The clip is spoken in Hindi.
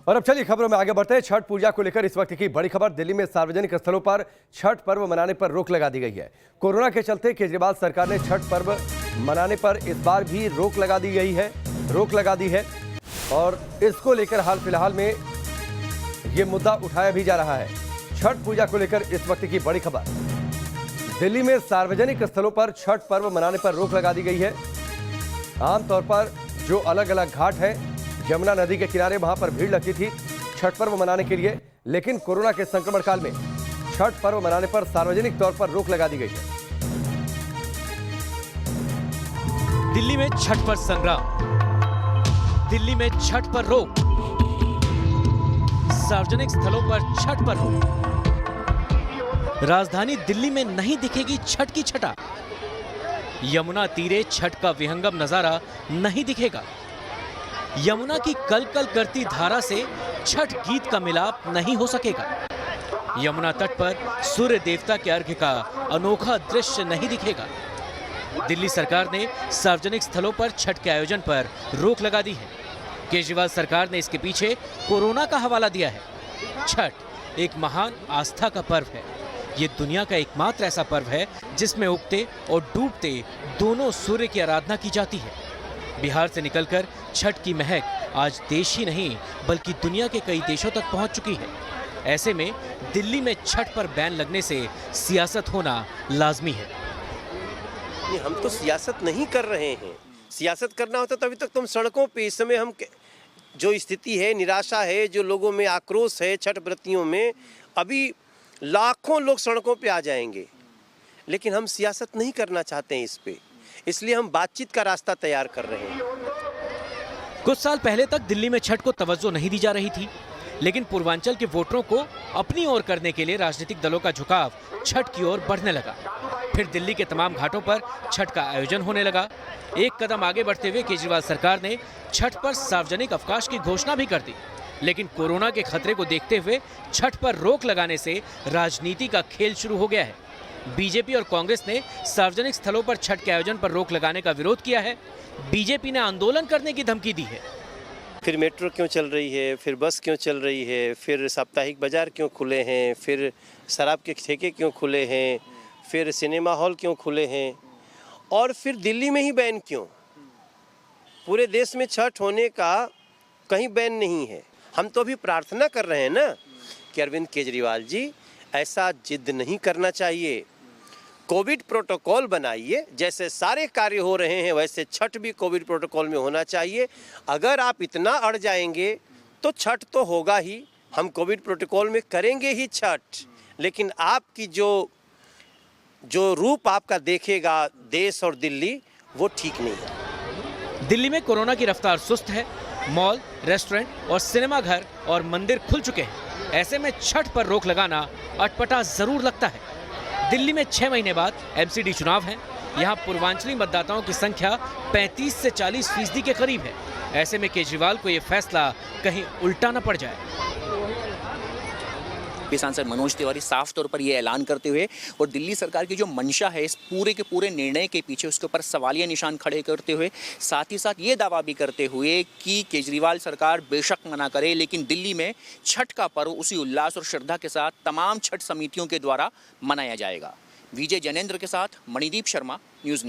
और अब चलिए खबरों में आगे बढ़ते हैं। छठ पूजा को लेकर इस वक्त की बड़ी खबर। दिल्ली में सार्वजनिक स्थलों पर छठ पर्व मनाने पर रोक लगा दी गई है। कोरोना के चलते केजरीवाल सरकार ने छठ पर्व मनाने पर इस बार भी रोक लगा दी है और इसको लेकर हाल फिलहाल में ये मुद्दा उठाया भी जा रहा है। छठ पूजा को लेकर इस वक्त की बड़ी खबर। दिल्ली में सार्वजनिक स्थलों पर छठ पर्व मनाने पर रोक लगा दी गई है। आमतौर पर जो अलग अलग घाट है, यमुना नदी के किनारे, वहां पर भीड़ लगती थी छठ पर्व मनाने के लिए, लेकिन कोरोना के संक्रमण काल में छठ पर्व मनाने पर सार्वजनिक तौर पर रोक लगा दी गई है। दिल्ली में छठ पर संग्राम, दिल्ली में छठ पर रोक, सार्वजनिक स्थलों पर छठ पर रोक। राजधानी दिल्ली में नहीं दिखेगी छठ की छटा। यमुना तीरे छठ का विहंगम नजारा नहीं दिखेगा। यमुना की कल कल करती धारा से छठ गीत का मिलाप नहीं हो सकेगा। यमुना तट पर सूर्य देवता के अर्घ्य का अनोखा दृश्य नहीं दिखेगा। दिल्ली सरकार ने सार्वजनिक स्थलों पर छठ के आयोजन पर रोक लगा दी है। केजरीवाल सरकार ने इसके पीछे कोरोना का हवाला दिया है। छठ एक महान आस्था का पर्व है। ये दुनिया का एकमात्र ऐसा पर्व है जिसमें उगते और डूबते दोनों सूर्य की आराधना की जाती है। बिहार से निकलकर छठ की महक आज देश ही नहीं बल्कि दुनिया के कई देशों तक पहुंच चुकी है। ऐसे में दिल्ली में छठ पर बैन लगने से सियासत होना लाजमी है। नहीं, हम तो सियासत नहीं कर रहे हैं। सियासत करना होता तो अभी तक तुम सड़कों पे, इस समय हम जो स्थिति है, निराशा है, जो लोगों में आक्रोश है छठ व्रतियों में, अभी लाखों लोग सड़कों पे आ जाएंगे। लेकिन हम सियासत नहीं करना चाहते हैं इस पे, इसलिए हम बातचीत का रास्ता तैयार कर रहे हैं। कुछ साल पहले तक दिल्ली में छठ को तवज्जो नहीं दी जा रही थी, लेकिन पूर्वांचल के वोटरों को अपनी ओर करने के लिए राजनीतिक दलों का झुकाव छठ की ओर बढ़ने लगा। फिर दिल्ली के तमाम घाटों पर छठ का आयोजन होने लगा। एक कदम आगे बढ़ते हुए केजरीवाल सरकार ने छठ पर सार्वजनिक अवकाश की घोषणा भी कर दी, लेकिन कोरोना के खतरे को देखते हुए छठ पर रोक लगाने से राजनीति का खेल शुरू हो गया है। बीजेपी और कांग्रेस ने सार्वजनिक स्थलों पर छठ के आयोजन पर रोक लगाने का विरोध किया है। बीजेपी ने आंदोलन करने की धमकी दी है। फिर मेट्रो क्यों चल रही है, फिर बस क्यों चल रही है, फिर साप्ताहिक बाजार क्यों खुले हैं, फिर शराब के ठेके क्यों खुले हैं, फिर सिनेमा हॉल क्यों खुले हैं, और फिर दिल्ली में ही बैन क्यों? पूरे देश में छठ होने का कहीं बैन नहीं है। हम तो अभी प्रार्थना कर रहे हैं ना कि अरविंद केजरीवाल जी, ऐसा जिद नहीं करना चाहिए। कोविड प्रोटोकॉल बनाइए, जैसे सारे कार्य हो रहे हैं वैसे छठ भी कोविड प्रोटोकॉल में होना चाहिए। अगर आप इतना अड़ जाएंगे तो छठ तो होगा ही, हम कोविड प्रोटोकॉल में करेंगे ही छठ, लेकिन आपकी जो रूप आपका देखेगा देश और दिल्ली, वो ठीक नहीं है। दिल्ली में कोरोना की रफ्तार सुस्त है। मॉल, रेस्टोरेंट और सिनेमा घर और मंदिर खुल चुके हैं। ऐसे में छठ पर रोक लगाना अटपटा जरूर लगता है। दिल्ली में 6 महीने बाद एमसीडी चुनाव हैं। यहाँ पूर्वांचली मतदाताओं की संख्या 35 से 40% के करीब है। ऐसे में केजरीवाल को ये फैसला कहीं उल्टा न पड़ जाए। सांसद मनोज तिवारी साफ तौर पर यह ऐलान करते हुए और दिल्ली सरकार की जो मंशा है इस पूरे के पूरे निर्णय के पीछे, उसके ऊपर सवालिया निशान खड़े करते हुए साथ ही साथ ये दावा भी करते हुए कि केजरीवाल सरकार बेशक मना करे, लेकिन दिल्ली में छठ का पर्व उसी उल्लास और श्रद्धा के साथ तमाम छठ समितियों के द्वारा मनाया जाएगा। विजय जैनेंद्र के साथ मणिदीप शर्मा, न्यूज़।